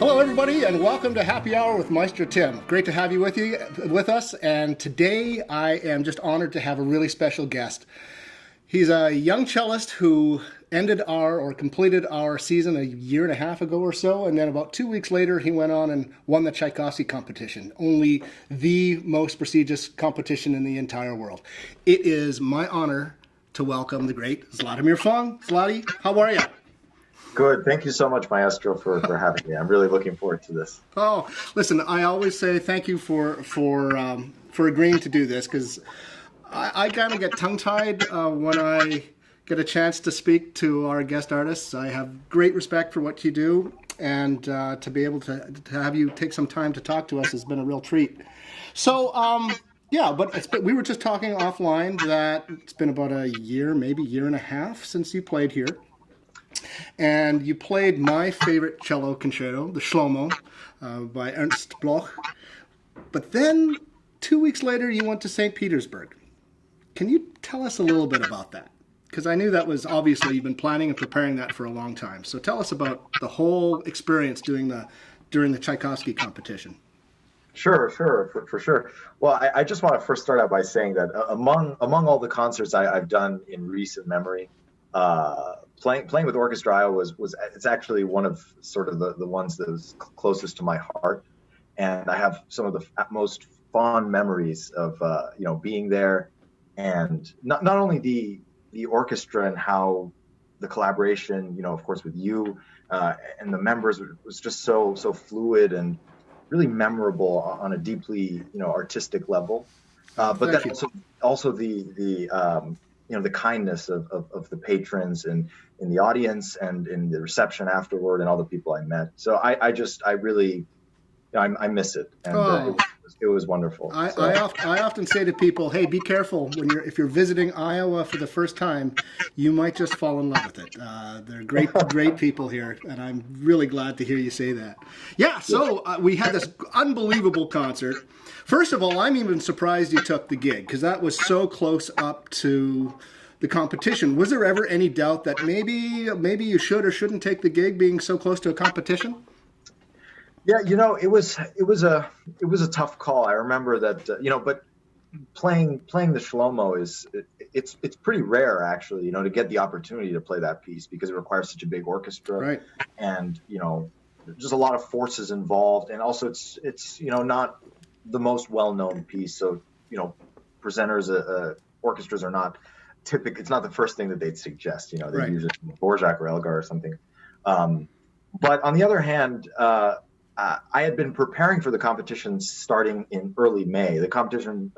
Hello, everybody, and welcome to Happy Hour with Maestro Tim. Great to have you with us. And today, I am just honored to have a really special guest. He's a young cellist who completed our season a year and a half ago or so, and then about 2 weeks later, he went on and won the Tchaikovsky Competition, only the most prestigious competition in the entire world. It is my honor to welcome the great Zlatomir Fung. Zlati, how are you? Good. Thank you so much, Maestro, for having me. I'm really looking forward to this. Oh, listen, I always say thank you for agreeing to do this, because I kind of get tongue-tied when I get a chance to speak to our guest artists. I have great respect for what you do, and to be able to have you take some time to talk to us has been a real treat. So, we were just talking offline that it's been about a year, maybe year and a half since you played here. And you played my favorite cello concerto, the Shlomo, by Ernst Bloch. But then 2 weeks later, you went to St. Petersburg. Can you tell us a little bit about that? Because I knew that was obviously you've been planning and preparing that for a long time. So tell us about the whole experience during the Tchaikovsky competition. Sure, for sure. Well, I just want to first start out by saying that among all the concerts I've done in recent memory, playing with Orchestra Iowa it's actually one of sort of the ones that was closest to my heart, and I have some of the most fond memories of being there, and not only the orchestra and how the collaboration, of course with you and the members was just so fluid and really memorable on a deeply artistic level, but then also the kindness of the patrons and in the audience and in the reception afterward and all the people I met. So I really miss it, and it was wonderful. I often say to people, hey, be careful if you're visiting Iowa for the first time, you might just fall in love with it. They're great people here, and I'm really glad to hear you say that. Yeah, so we had this unbelievable concert. First of all, I'm even surprised you took the gig, because that was so close up to the competition. Was there ever any doubt that maybe you should or shouldn't take the gig, being so close to a competition? Yeah, it was a tough call. I remember that, but playing the Shlomo it's pretty rare, actually, to get the opportunity to play that piece, because it requires such a big orchestra, right? And just a lot of forces involved, and also it's not the most well-known piece, so presenters, orchestras are not typical. It's not the first thing that they'd suggest. They usually Dvorak or Elgar or something. But on the other hand, I had been preparing for the competition starting in early May. The competition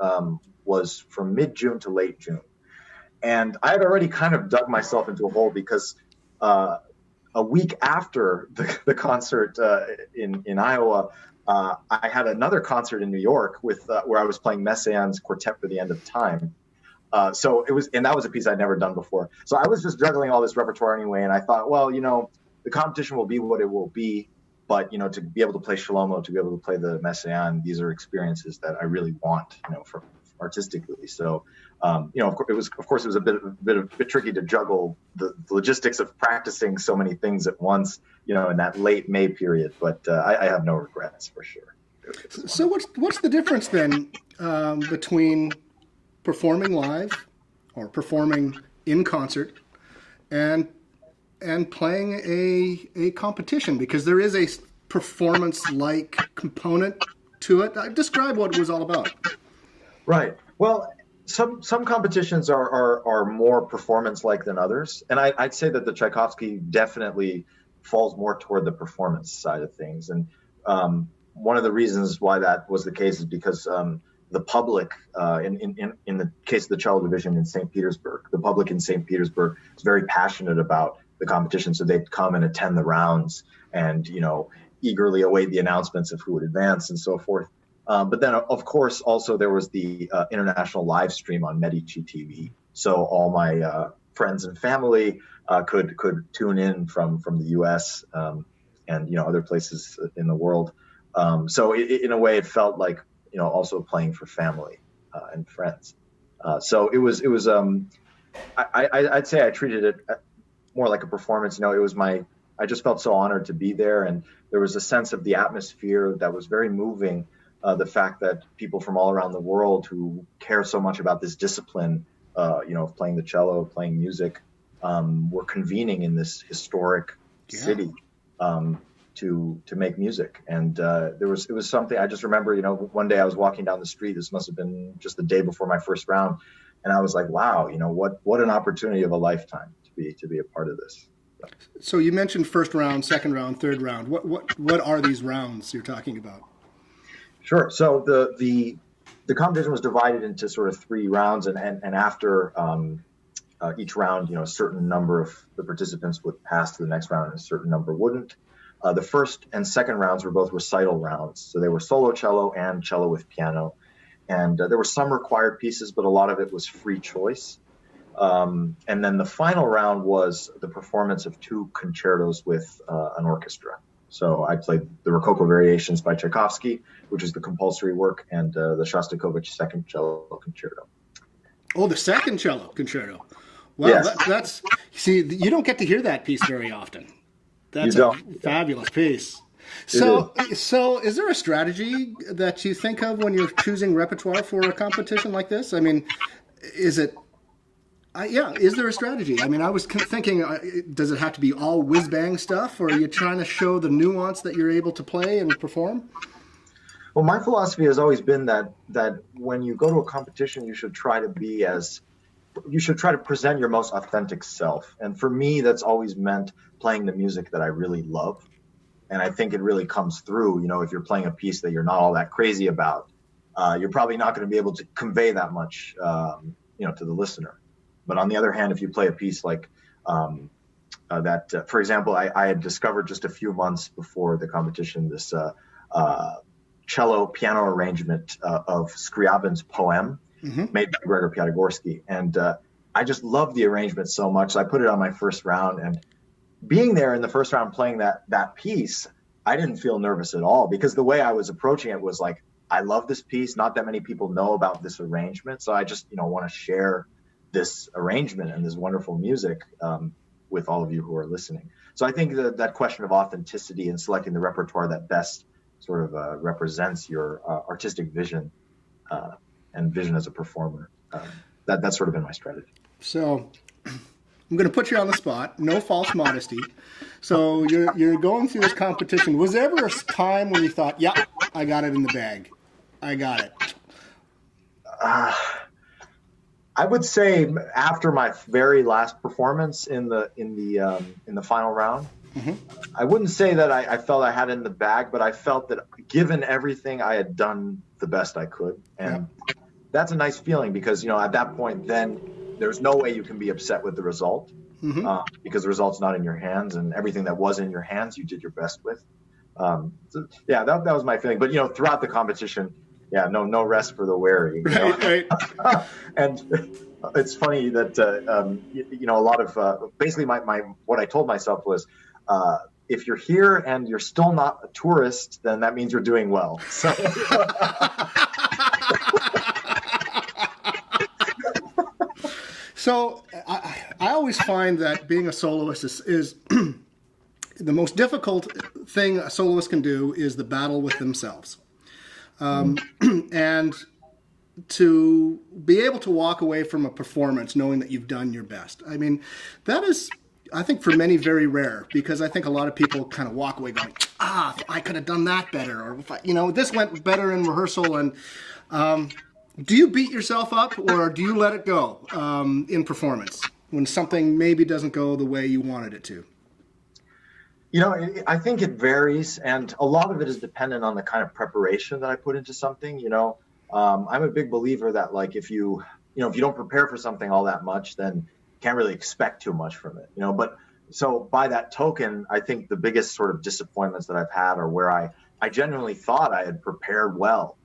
was from mid-June to late June. And I had already kind of dug myself into a hole, because a week after the concert in Iowa, I had another concert in New York where I was playing Messiaen's Quartet for the End of Time. So that was a piece I'd never done before. So I was just juggling all this repertoire anyway, and I thought, well, the competition will be what it will be. But, to be able to play Shlomo, to be able to play the Messiaen, these are experiences that I really want, artistically. So, of course, it was a bit tricky to juggle the logistics of practicing so many things at once, in that late May period. But I have no regrets, for sure. So what's the difference then between performing live or performing in concert and playing a competition? Because there is a performance-like component to it. Describe what it was all about. Right. Well, some competitions are more performance-like than others, and I'd say that the Tchaikovsky definitely falls more toward the performance side of things. And one of the reasons why that was the case is because the public, in the case of the cello division in St. Petersburg, the public in St. Petersburg is very passionate about the competition, so they'd come and attend the rounds and eagerly await the announcements of who would advance and so forth. But then, of course, also there was the international live stream on Medici TV, so all my friends and family could tune in from the U.S. And other places in the world. So in a way, it felt like also playing for family and friends. So it was. I'd say I treated it more like a performance. It was my I just felt so honored to be there, and there was a sense of the atmosphere that was very moving. The fact that people from all around the world who care so much about this discipline, of playing the cello, playing music, were convening in this historic city to make music. And it was something I just remember. One day I was walking down the street. This must have been just the day before my first round, and I was like, wow, what an opportunity of a lifetime to be a part of this. So you mentioned first round, second round, third round. What are these rounds you're talking about? Sure. So the competition was divided into sort of 3 rounds, and after each round, a certain number of the participants would pass to the next round, and a certain number wouldn't. The first and second rounds were both recital rounds, so they were solo cello and cello with piano, and there were some required pieces, but a lot of it was free choice. And then the final round was the performance of 2 concertos with an orchestra. So I played the Rococo Variations by Tchaikovsky, which is the compulsory work, and the Shostakovich Second Cello Concerto. Oh, the Second Cello Concerto. Wow, yes. You don't get to hear that piece very often. That's a fabulous piece. So is there a strategy that you think of when you're choosing repertoire for a competition like this? I mean, is there a strategy? I mean, I was thinking, does it have to be all whiz-bang stuff, or are you trying to show the nuance that you're able to play and perform? Well, my philosophy has always been that when you go to a competition, you should try to present your most authentic self. And for me, that's always meant playing the music that I really love. And I think it really comes through, if you're playing a piece that you're not all that crazy about, you're probably not going to be able to convey that much, to the listener. But on the other hand, if you play a piece like that, for example, I had discovered just a few months before the competition this cello piano arrangement of Scriabin's poem, made by Gregor Piatigorsky. And I just loved the arrangement so much. So I put it on my first round. And being there in the first round playing that piece, I didn't feel nervous at all, because the way I was approaching it was like, I love this piece. Not that many people know about this arrangement. So I just, want to share this arrangement and this wonderful music with all of you who are listening. So I think that question of authenticity and selecting the repertoire that best sort of represents your artistic vision and vision as a performer, that's sort of been my strategy. So I'm going to put you on the spot. No false modesty. So you're going through this competition. Was there ever a time when you thought, yeah, I got it in the bag? I got it. I would say after my very last performance in the final round, I wouldn't say that I felt I had it in the bag, but I felt that given everything, I had done the best I could, and that's a nice feeling, because at that point, then there's no way you can be upset with the result, because the result's not in your hands, and everything that was in your hands, you did your best with. That was my feeling. But throughout the competition, no rest for the weary. Right. And it's funny that a lot of basically my what I told myself was, if you're here and you're still not a tourist, then that means you're doing well. So. So I always find that being a soloist is the most difficult thing a soloist can do is the battle with themselves. And to be able to walk away from a performance knowing that you've done your best. I mean, that is, I think, for many, very rare, because I think a lot of people kind of walk away going, I could have done that better, or this went better in rehearsal. And do you beat yourself up, or do you let it go in performance when something maybe doesn't go the way you wanted it to? I think it varies, and a lot of it is dependent on the kind of preparation that I put into something. I'm a big believer that, like, if you don't prepare for something all that much, then you can't really expect too much from it. But so by that token, I think the biggest sort of disappointments that I've had are where I genuinely thought I had prepared well,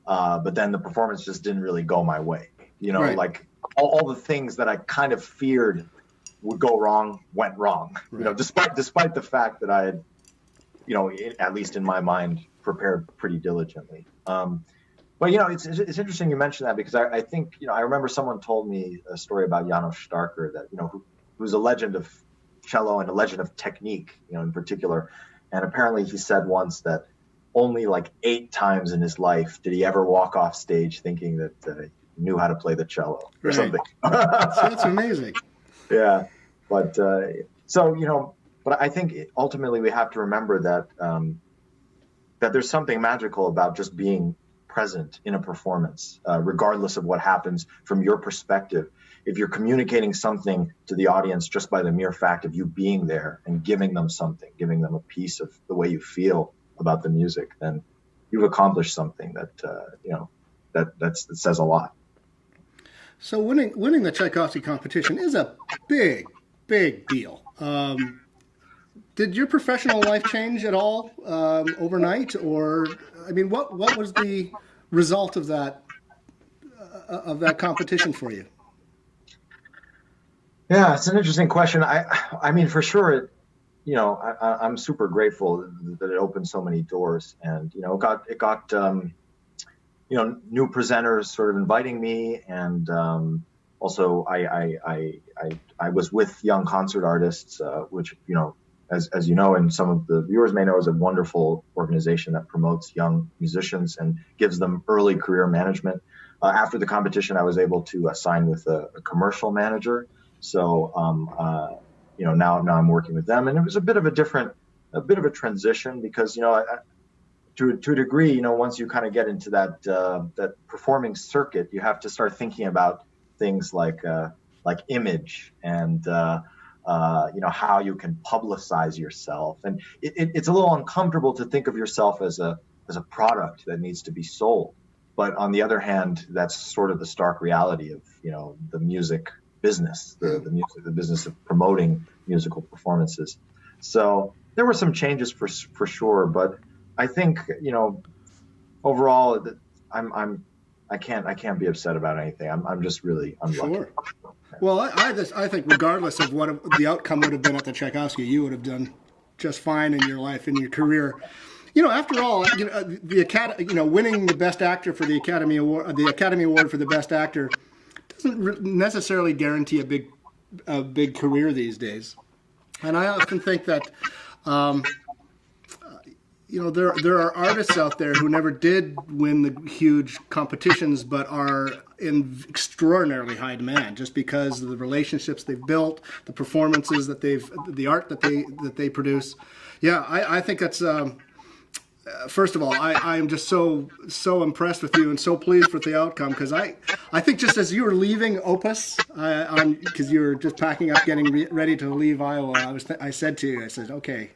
but then the performance just didn't really go my way. Right. Like all the things that I kind of feared would go wrong went wrong. Right. Despite the fact that I had, at least in my mind, prepared pretty diligently. But it's interesting you mentioned that, because I think I remember someone told me a story about Janos Starker that who's a legend of cello and a legend of technique, in particular. And apparently he said once that only like 8 times in his life did he ever walk off stage thinking that he knew how to play the cello or something. That's amazing. Yeah. But but I think ultimately we have to remember that that there's something magical about just being present in a performance, regardless of what happens from your perspective. If you're communicating something to the audience just by the mere fact of you being there and giving them something, giving them a piece of the way you feel about the music, then you've accomplished something that that says a lot. So winning the Tchaikovsky competition is a big deal. Did your professional life change at all overnight, or what was the result of that competition for you? Yeah, it's an interesting question. I mean, for sure, I'm super grateful that it opened so many doors, and it got new presenters sort of inviting me, and also I was with young concert artists, which as you know, and some of the viewers may know, is a wonderful organization that promotes young musicians and gives them early career management. After the competition, I was able to sign with a commercial manager. So, now I'm working with them, and it was a bit of a transition because, to a degree, once you kind of get into that performing circuit, you have to start thinking about things like image and, how you can publicize yourself. And it's a little uncomfortable to think of yourself as a product that needs to be sold. But on the other hand, that's sort of the stark reality of, the music business, the business of promoting musical performances. So there were some changes for sure, but I think overall I can't be upset about anything. I'm just really unlucky. Sure. Well, I think regardless of what the outcome would have been at the Tchaikovsky, you would have done just fine in your life, in your career. After all, the Academy, winning the Best Actor for the Academy Award for the Best Actor doesn't necessarily guarantee a big career these days. And I often think that there are artists out there who never did win the huge competitions, but are in extraordinarily high demand just because of the relationships they've built, the performances the art that they produce. Yeah, I think that's. First of all, I am just so impressed with you and so pleased with the outcome, because I think just as you were leaving Opus, because you were just packing up, getting ready to leave Iowa, I said to you, I said, okay,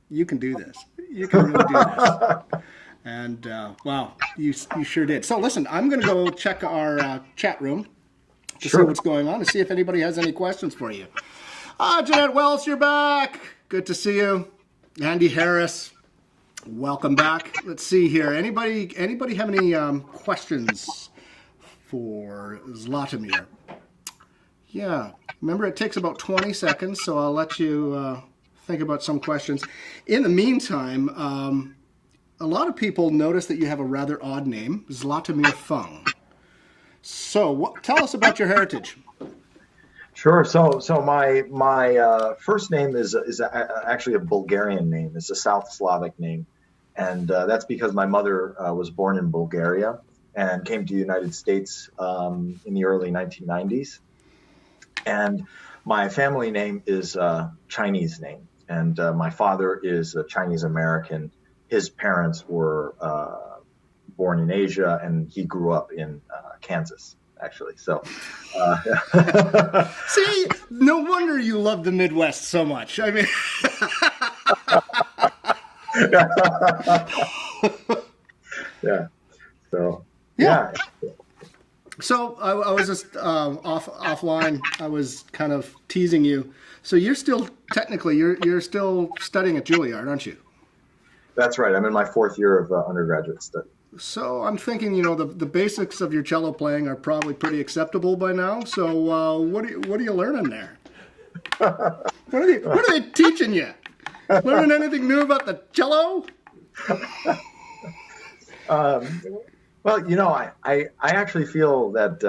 you can do this. You can really do this. And wow, you sure did. So listen, I'm going to go check our chat room to see what's going on, to see if anybody has any questions for you. Jeanette Wells, you're back. Good to see you. Andy Harris, welcome back. Let's see here. Anybody have any questions for Zlatomir? Yeah. Remember, it takes about 20 seconds, so I'll let you think about some questions. In the meantime, a lot of people notice that you have a rather odd name, Zlatomir Fung. So tell us about your heritage. Sure. So my first name is actually a Bulgarian name. It's a South Slavic name. And that's because my mother was born in Bulgaria and came to the United States in the early 1990s. And my family name is a Chinese name. And my father is a Chinese American. His parents were born in Asia, and he grew up in Kansas, actually. So, see, no wonder you love the Midwest so much. I mean, yeah. So, yeah. So I was just offline. I was kind of teasing you. So you're still technically you're still studying at Juilliard, aren't you? That's right. I'm in my 4th year of undergraduate study. So I'm thinking, the basics of your cello playing are probably pretty acceptable by now. So what are you learning there? What are they teaching you? Learning anything new about the cello? Well, I actually feel that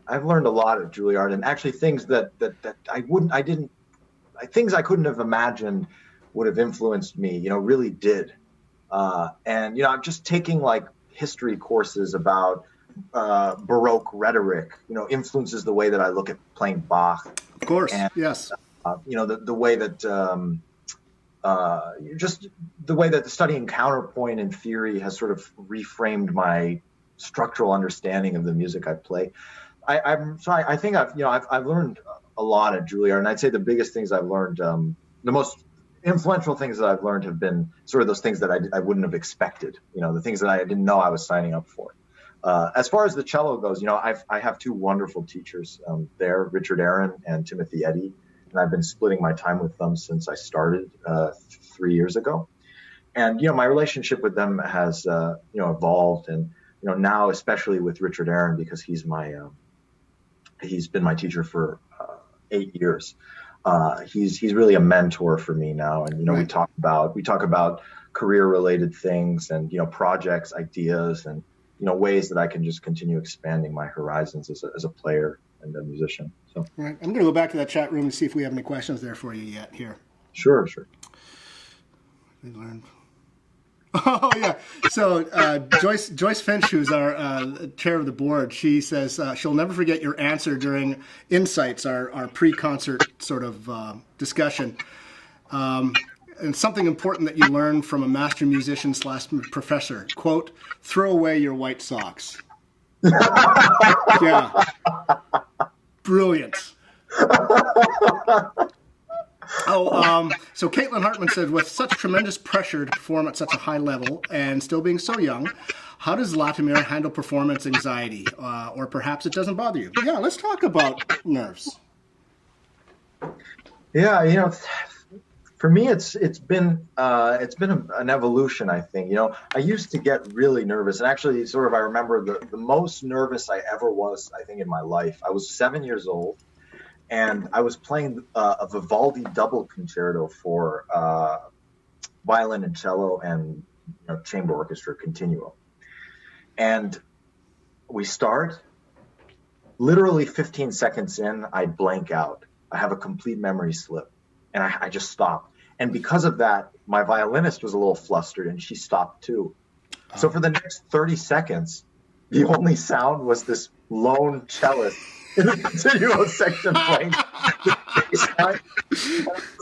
I've learned a lot at Juilliard, and actually things that I didn't things I couldn't have imagined would have influenced me, really did. And I'm just taking like history courses about Baroque rhetoric, influences the way that I look at playing Bach. Of course, And, yes. The way that just the way that the studying counterpoint and theory has sort of reframed my structural understanding of the music I play. I think I've learned a lot at Juilliard, and I'd say the biggest things I've learned, the most influential things that I've learned have been sort of those things that I wouldn't have expected, the things that I didn't know I was signing up for. As far as the cello goes, I have two wonderful teachers there, Richard Aaron and Timothy Eddy, and I've been splitting my time with them since I started 3 years ago. And, my relationship with them has, evolved. And, now, especially with Richard Aaron, because he's been my teacher for 8 years. He's really a mentor for me now. And, Right. we talk about career related things and, projects, ideas, and, ways that I can just continue expanding my horizons as a player and a musician. So, All right. I'm going to go back to that chat room and see if we have any questions there for you yet here. sure. We learned. Oh, yeah. So Joyce Finch, who's our chair of the board, she says she'll never forget your answer during Insights, our pre-concert sort of discussion. And something important that you learned from a master musician / professor, quote, throw away your white socks. Yeah. Brilliant. So Caitlin Hartman said, with such tremendous pressure to perform at such a high level and still being so young, how does Zlatomir handle performance anxiety? Or perhaps it doesn't bother you? Yeah, let's talk about nerves. Yeah, for me, it's been an evolution, I think. I used to get really nervous, and actually, sort of, I remember the most nervous I ever was, I think, in my life. I was 7 years old, and I was playing a Vivaldi double concerto for violin and cello and chamber orchestra continuo. And we start, literally 15 seconds in, I blank out. I have a complete memory slip, and I just stopped. And because of that, my violinist was a little flustered, and she stopped too. So for the next 30 seconds, the only sound was this lone cellist in the continuo section playing. It's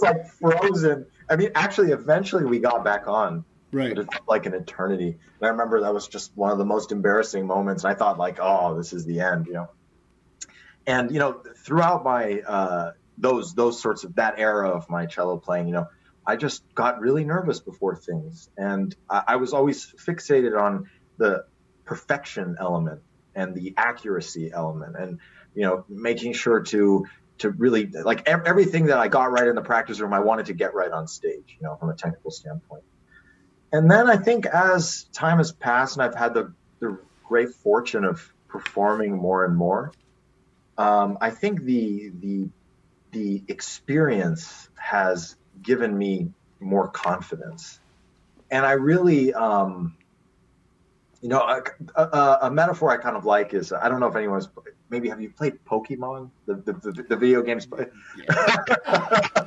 like frozen. I mean, actually, eventually we got back on. Right. But it felt like an eternity. And I remember that was just one of the most embarrassing moments. And I thought, like, oh, this is the end, And, throughout my those sorts of that era of my cello playing, I just got really nervous before things. And I was always fixated on the perfection element and the accuracy element and, making sure to really, like, everything that I got right in the practice room, I wanted to get right on stage, from a technical standpoint. And then I think as time has passed and I've had the great fortune of performing more and more, I think the experience has given me more confidence. And I really, a metaphor I kind of like is, I don't know if anyone's, maybe have you played Pokemon, the video games? Yeah.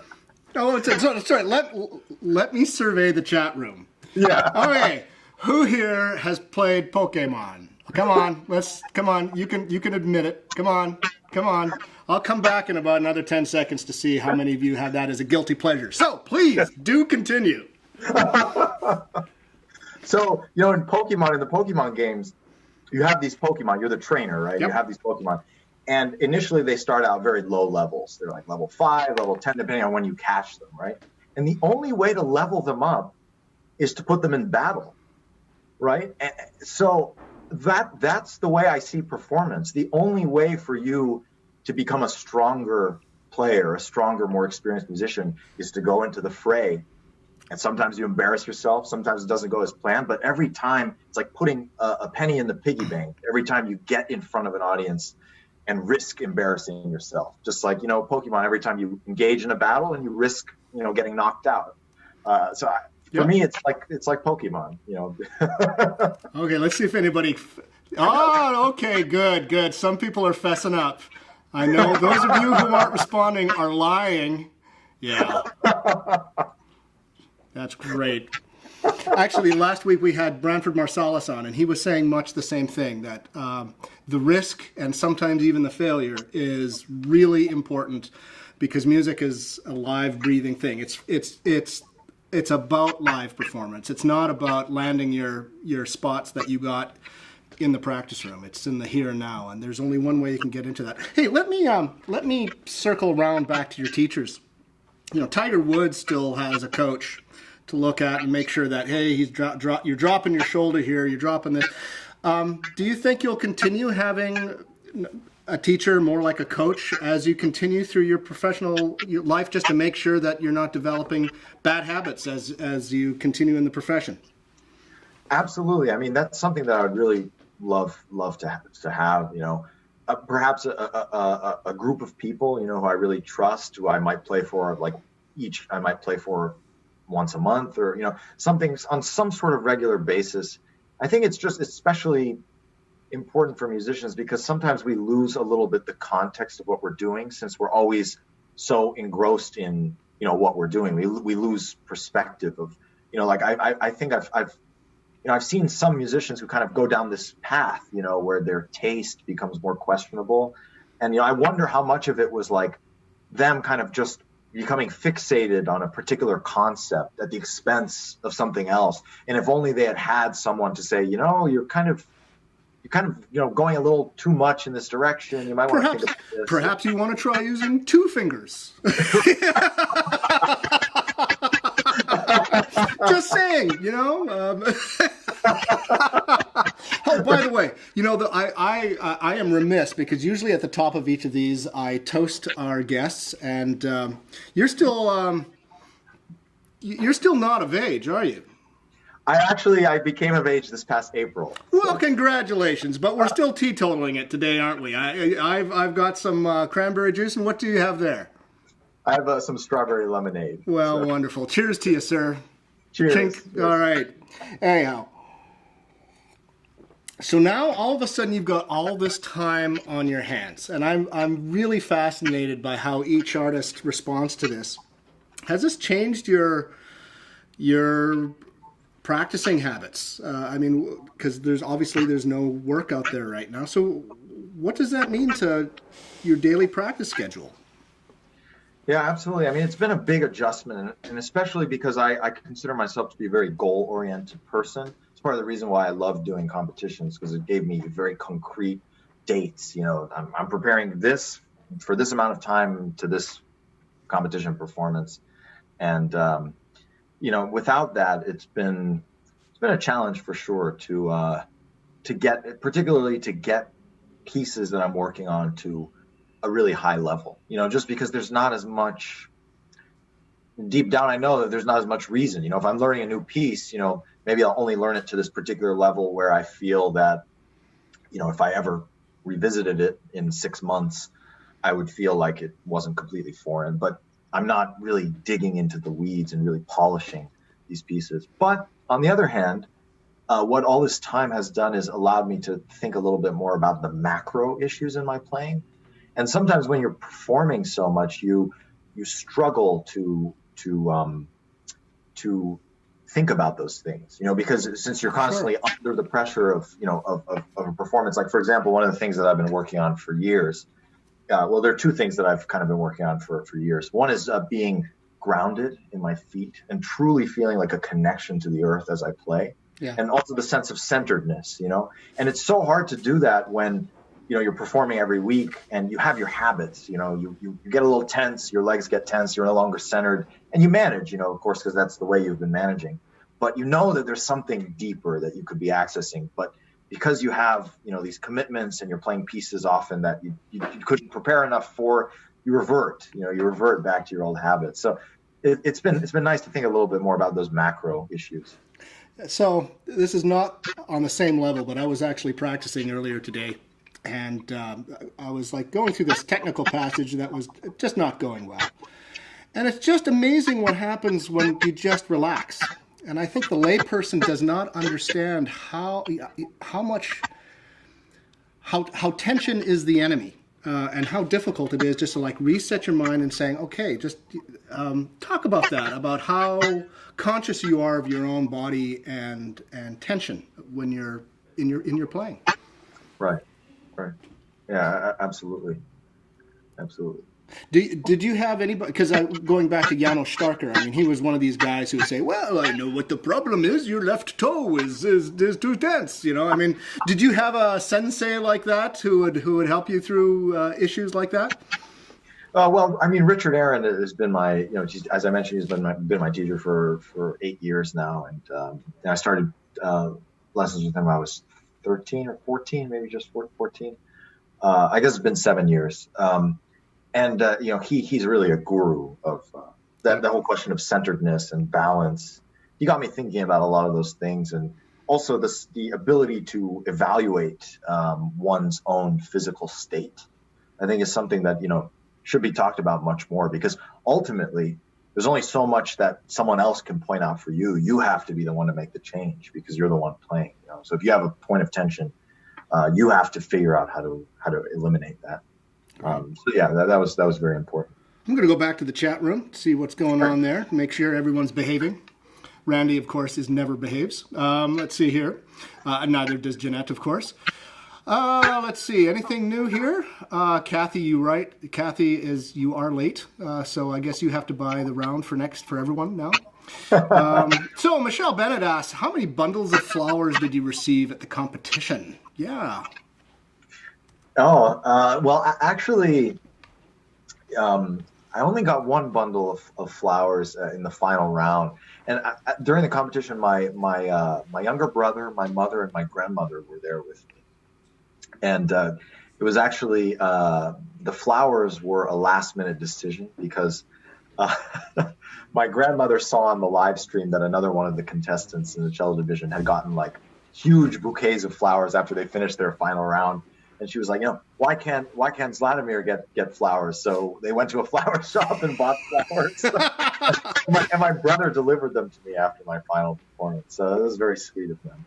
Oh, sorry. Let me survey the chat room. Yeah. Okay. Who here has played Pokemon? Come on. You can admit it. Come on. I'll come back in about another 10 seconds to see how many of you have that as a guilty pleasure. So please do continue. So, in the Pokemon games, you have these Pokemon. You're the trainer, right? Yep. You have these Pokemon. And initially they start out very low levels. They're like level 5, level 10, depending on when you catch them, right? And the only way to level them up is to put them in battle, right? And so that's the way I see performance. The only way for you to become a stronger player, a stronger, more experienced musician, is to go into the fray. And sometimes you embarrass yourself. Sometimes it doesn't go as planned. But every time, it's like putting a penny in the piggy bank. Every time you get in front of an audience and risk embarrassing yourself. Just like, Pokemon, every time you engage in a battle and you risk, getting knocked out. For me, it's like Pokemon, Okay, let's see if anybody... Oh, okay, good. Some people are fessing up. I know those of you who aren't responding are lying. Yeah. That's great. Actually, last week we had Branford Marsalis on, and he was saying much the same thing, that the risk and sometimes even the failure is really important because music is a live, breathing thing. It's about live performance. It's not about landing your spots that you got in the practice room. It's in the here and now, and there's only one way you can get into that. Hey, let me circle around back to your teachers. You know, Tiger Woods still has a coach to look at and make sure that, hey, you're dropping your shoulder here, you're dropping this. Do you think you'll continue having a teacher more like a coach as you continue through your professional life, just to make sure that you're not developing bad habits as you continue in the profession? Absolutely. I mean, that's something that I would really love to have, you know, perhaps a group of people, you know, who I really trust, who I might play for, like I might play for once a month, or, you know, something on some sort of regular basis. I think it's just especially important for musicians because sometimes we lose a little bit the context of what we're doing, since we're always so engrossed in, you know, what we're doing. We lose perspective of, you know, like I think I've seen some musicians who kind of go down this path, you know, where their taste becomes more questionable. And, you know, I wonder how much of it was like them kind of just becoming fixated on a particular concept at the expense of something else. And if only they had someone to say, you know, you're kind of, you know, going a little too much in this direction. You might want to think about this. Perhaps you want to try using 2 fingers. Just saying, you know. Oh, by the way, you know, I am remiss because usually at the top of each of these I toast our guests, and you're still not of age, are you? I became of age this past April. Well, congratulations! But we're still teetotaling it today, aren't we? I've got some cranberry juice, and what do you have there? I have some strawberry lemonade. Well, so. Wonderful. Cheers to you, sir. Cheers. Chink. All right. Anyhow. So now all of a sudden you've got all this time on your hands, and I'm really fascinated by how each artist responds to this. Has this changed your practicing habits? I mean, because there's no work out there right now. So what does that mean to your daily practice schedule? Yeah, absolutely. I mean, it's been a big adjustment, and especially because I consider myself to be a very goal-oriented person. It's part of the reason why I love doing competitions, because it gave me very concrete dates. You know, I'm preparing this for this amount of time to this competition performance, and you know, without that, it's been a challenge for sure to get pieces that I'm working on to a really high level, you know, just because there's not as much, deep down I know that there's not as much reason. You know, if I'm learning a new piece, you know, maybe I'll only learn it to this particular level where I feel that, you know, if I ever revisited it in 6 months, I would feel like it wasn't completely foreign. But I'm not really digging into the weeds and really polishing these pieces. But on the other hand, what all this time has done is allowed me to think a little bit more about the macro issues in my playing. And sometimes when you're performing so much, you struggle to think about those things, you know, because since you're constantly under the pressure of, you know, of a performance. Like, for example, one of the things that I've been working on for years, well, there are 2 things that I've kind of been working on for years. One is being grounded in my feet and truly feeling like a connection to the earth as I play. Yeah. And also the sense of centeredness, you know, and it's so hard to do that when, you know, you're performing every week and you have your habits, you know, you get a little tense, your legs get tense, you're no longer centered, and you manage, you know, of course, because that's the way you've been managing. But you know that there's something deeper that you could be accessing. But because you have, you know, these commitments and you're playing pieces often that you couldn't prepare enough for, you revert back to your old habits. So it's been nice to think a little bit more about those macro issues. So this is not on the same level, but I was actually practicing earlier today. And I was like going through this technical passage that was just not going well. And it's just amazing what happens when you just relax. And I think the layperson does not understand how tension is the enemy. and how difficult it is just to like reset your mind and saying, okay, just talk about that, about how conscious you are of your own body and tension when you're in your playing. Right. Yeah, absolutely. Did you have anybody, because going back to Janos Starker, I mean, he was one of these guys who would say, well, I know what the problem is, your left toe is too tense, you know? I mean, did you have a sensei like that who would help you through issues like that? Well, I mean, Richard Aaron has been my, as I mentioned, he's been my teacher for 8 years now. And I started lessons with him when I was 13 or 14, maybe just 14. I guess it's been 7 years. He's really a guru of the whole question of centeredness and balance. He got me thinking about a lot of those things, and also the ability to evaluate one's own physical state. I think is something that should be talked about much more, because ultimately there's only so much that someone else can point out for you. You have to be the one to make the change because you're the one playing. So if you have a point of tension, you have to figure out how to eliminate that. That was very important. I'm going to go back to the chat room, see what's going on there, make sure everyone's behaving. Randy, of course, never behaves. Let's see here. Neither does Jeanette, of course. Let's see. Anything new here? Kathy, you are late. So I guess you have to buy the round for everyone now. So Michelle Bennett asks, how many bundles of flowers did you receive at the competition? Yeah. Actually, I only got one bundle of flowers in the final round. And during the competition, my younger brother, my mother, and my grandmother were there with me. And it was actually the flowers were a last-minute decision because my grandmother saw on the live stream that another one of the contestants in the cello division had gotten like huge bouquets of flowers after they finished their final round. And she was like, why can't Zlatomir get flowers? So they went to a flower shop and bought flowers. and my brother delivered them to me after my final performance. So it was very sweet of them.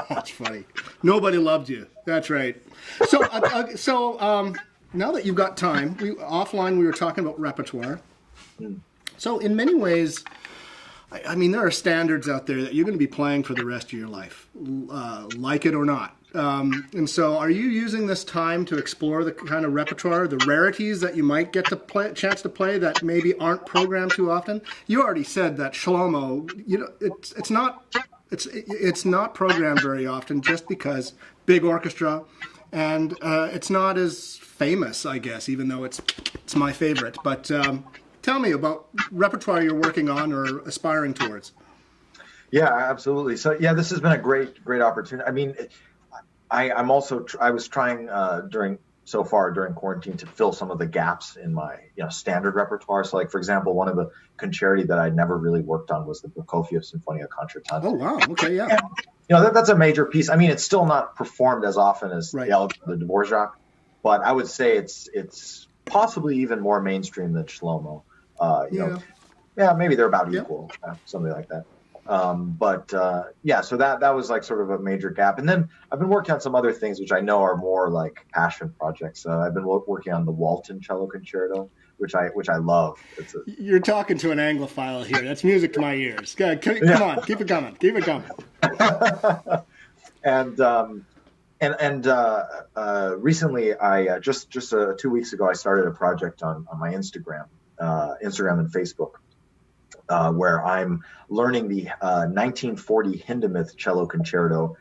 That's funny. Nobody loved you. That's right. So now that you've got time, offline we were talking about repertoire. So in many ways, I mean, there are standards out there that you're going to be playing for the rest of your life, like it or not. And so are you using this time to explore the kind of repertoire, the rarities that you might get to chance to play that maybe aren't programmed too often? You already said that Shlomo, it's not programmed very often just because big orchestra, and it's not as famous, I guess, even though it's my favorite. But tell me about repertoire you're working on or aspiring towards. Yeah, absolutely. So this has been a great opportunity. I mean, I was trying during quarantine to fill some of the gaps in my standard repertoire. So like, for example, one of the concerti that I never really worked on was the Prokofiev Sinfonia Concertante. Oh wow, okay, yeah. And, that's a major piece. I mean, it's still not performed as often as right. the Dvorak, but I would say it's possibly even more mainstream than Shlomo. Maybe they're about equal, something like that. So that was like sort of a major gap. And then I've been working on some other things which I know are more like passion projects. I've been working on the Walton Cello Concerto, which I love. You're talking to an Anglophile here. That's music to my ears. Come on, keep it coming. And recently, I just 2 weeks ago, I started a project on my Instagram and Facebook. Where I'm learning the 1940 Hindemith Cello Concerto,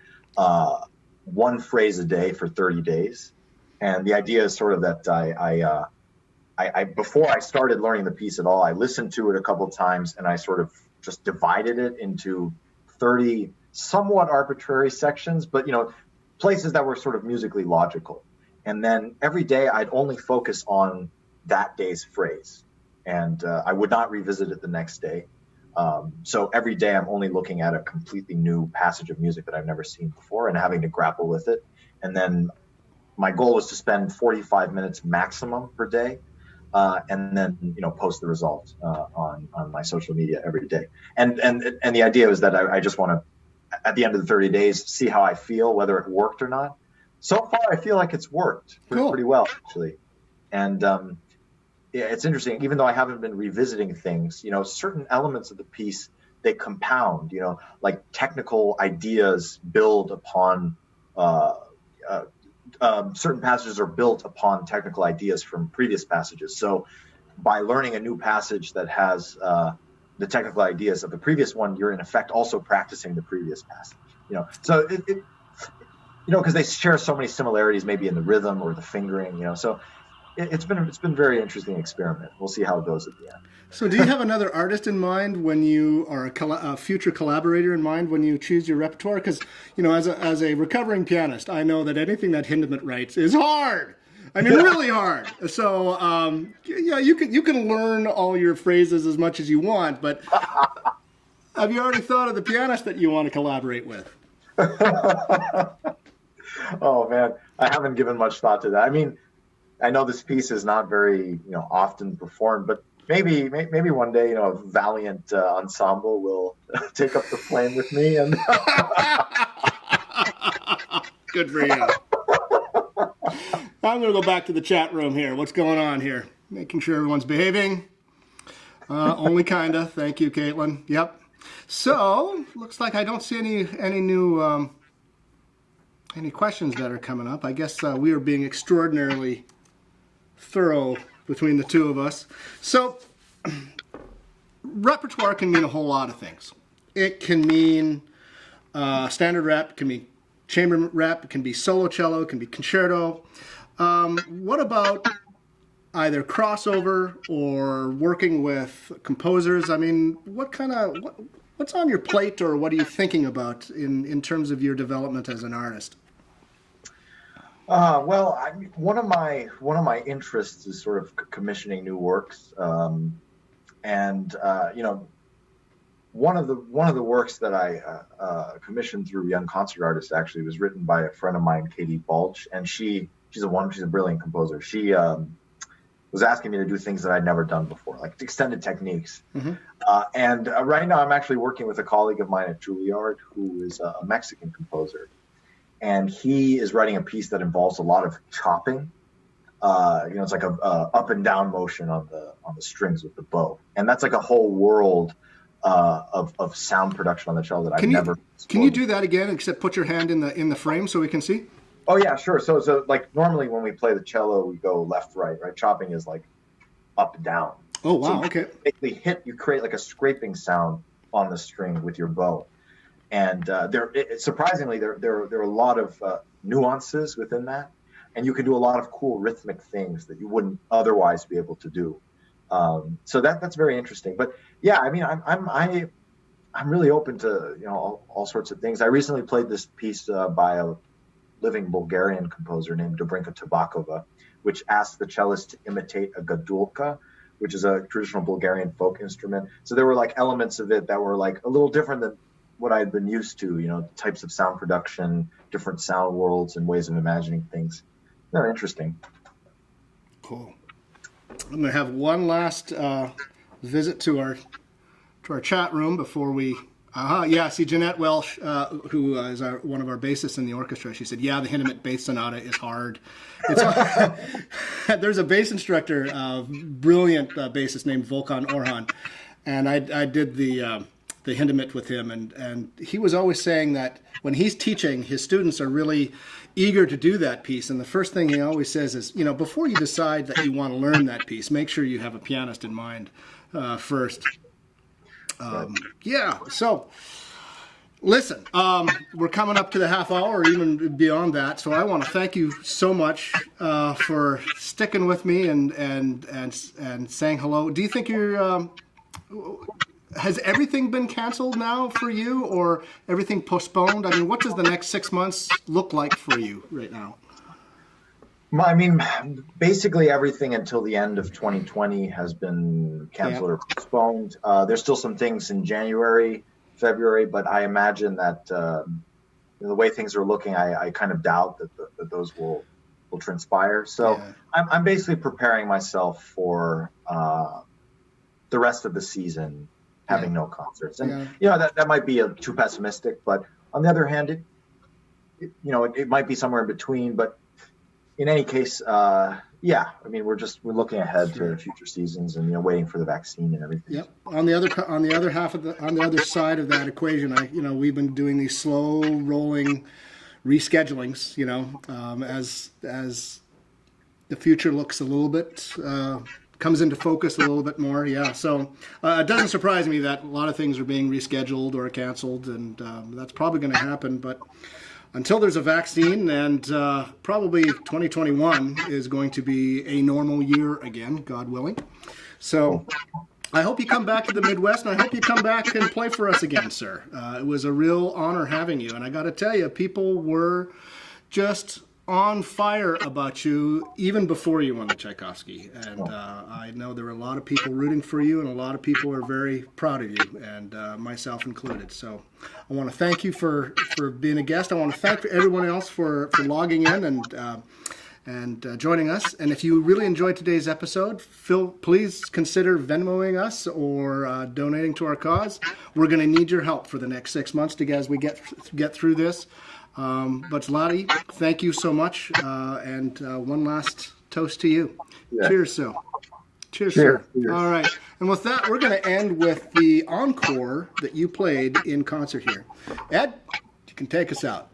one phrase a day for 30 days. And the idea is sort of that I before I started learning the piece at all, I listened to it a couple of times and I sort of just divided it into 30 somewhat arbitrary sections, but places that were sort of musically logical. And then every day I'd only focus on that day's phrase. And I would not revisit it the next day. So every day I'm only looking at a completely new passage of music that I've never seen before and having to grapple with it. And then my goal was to spend 45 minutes maximum per day, and then post the result on my social media every day. And the idea was that I just want to, at the end of the 30 days, see how I feel, whether it worked or not. So far, I feel like it's worked Cool. pretty well, actually. And yeah, it's interesting. Even though I haven't been revisiting things, certain elements of the piece they compound. Like technical ideas build upon uh, uh, certain passages are built upon technical ideas from previous passages. So by learning a new passage that has the technical ideas of the previous one, you're in effect also practicing the previous passage. So because they share so many similarities, maybe in the rhythm or the fingering. So it's been a very interesting experiment. We'll see how it goes at the end. So, do you have another artist in mind when you are a future collaborator in mind when you choose your repertoire? Because as a recovering pianist, I know that anything that Hindemith writes is hard. I mean, really hard. So, yeah, you can learn all your phrases as much as you want, but have you already thought of the pianist that you want to collaborate with? Oh man, I haven't given much thought to that. I mean, I know this piece is not very often performed, but maybe one day a valiant ensemble will take up the flame with me. And good for you. I'm going to go back to the chat room here. What's going on here? Making sure everyone's behaving. Only kinda. Thank you, Caitlin. Yep. So looks like I don't see any new any questions that are coming up. I guess we are being extraordinarily thorough between the two of us. So repertoire can mean a whole lot of things. It can mean standard rep, it can mean chamber rep, it can be solo cello, it can be concerto. What about either crossover or working with composers? I mean, what's on your plate, or what are you thinking about in terms of your development as an artist? Well, one of my interests is sort of commissioning new works, and one of the works that I commissioned through Young Concert Artists actually was written by a friend of mine, Katie Balch, and she's a brilliant composer. She was asking me to do things that I'd never done before, like extended techniques. Mm-hmm. And right now, I'm actually working with a colleague of mine at Juilliard who is a Mexican composer. And he is writing a piece that involves a lot of chopping. It's like a up and down motion on the strings with the bow, and that's like a whole world of sound production on the cello that I've never explored. Can you do that again? Except put your hand in the frame so we can see. Oh yeah, sure. So like normally when we play the cello, we go left, right. Chopping is like up, down. Oh wow, so okay. You create like a scraping sound on the string with your bow. And surprisingly, there are a lot of nuances within that, and you can do a lot of cool rhythmic things that you wouldn't otherwise be able to do. So that's very interesting. But yeah, I mean, I'm really open to all sorts of things. I recently played this piece by a living Bulgarian composer named Dobrinka Tabakova, which asked the cellist to imitate a gadulka, which is a traditional Bulgarian folk instrument. So there were like elements of it that were like a little different than what I'd been used to, types of sound production, different sound worlds and ways of imagining things. They're interesting. Cool. I'm going to have one last visit to our chat room before we... see, Jeanette Welsh, who is one of our bassists in the orchestra, she said, yeah, the Hindemith bass sonata is hard. There's a bass instructor, brilliant bassist named Volkan Orhan, and I did the Hindemith with him, and he was always saying that when he's teaching, his students are really eager to do that piece, and the first thing he always says is, before you decide that you want to learn that piece, make sure you have a pianist in mind first. So listen, we're coming up to the half hour or even beyond that, so I want to thank you so much for sticking with me and saying hello. Do you think has everything been canceled now for you, or everything postponed? I mean, what does the next 6 months look like for you right now? I mean, basically everything until the end of 2020 has been canceled or postponed. There's still some things in January, February, but I imagine that the way things are looking, I kind of doubt that those will transpire. So I'm basically preparing myself for the rest of the season having no concerts. And, that might be too pessimistic, but on the other hand, it might be somewhere in between, but in any case, yeah, I mean, we're looking ahead to future seasons and waiting for the vaccine and everything. Yep. On the other side of that equation, we've been doing these slow rolling reschedulings. As the future looks a little bit comes into focus a little bit more. Yeah. So it doesn't surprise me that a lot of things are being rescheduled or canceled, and that's probably going to happen. But until there's a vaccine, and probably 2021 is going to be a normal year again, God willing. So I hope you come back to the Midwest, and I hope you come back and play for us again, sir. It was a real honor having you, and I got to tell you, people were just on fire about you even before you won the Tchaikovsky, and I know there were a lot of people rooting for you, and a lot of people are very proud of you, and myself included. So I want to thank you for being a guest. I want to thank everyone else for logging in and joining us. And if you really enjoyed today's episode, please consider Venmoing us or donating to our cause. We're going to need your help for the next 6 months as we get through this. But Zlati, thank you so much. And one last toast to you. Yeah. Cheers, sir. Cheers, sir. Cheers. All right. And with that, we're going to end with the encore that you played in concert here. Ed, you can take us out.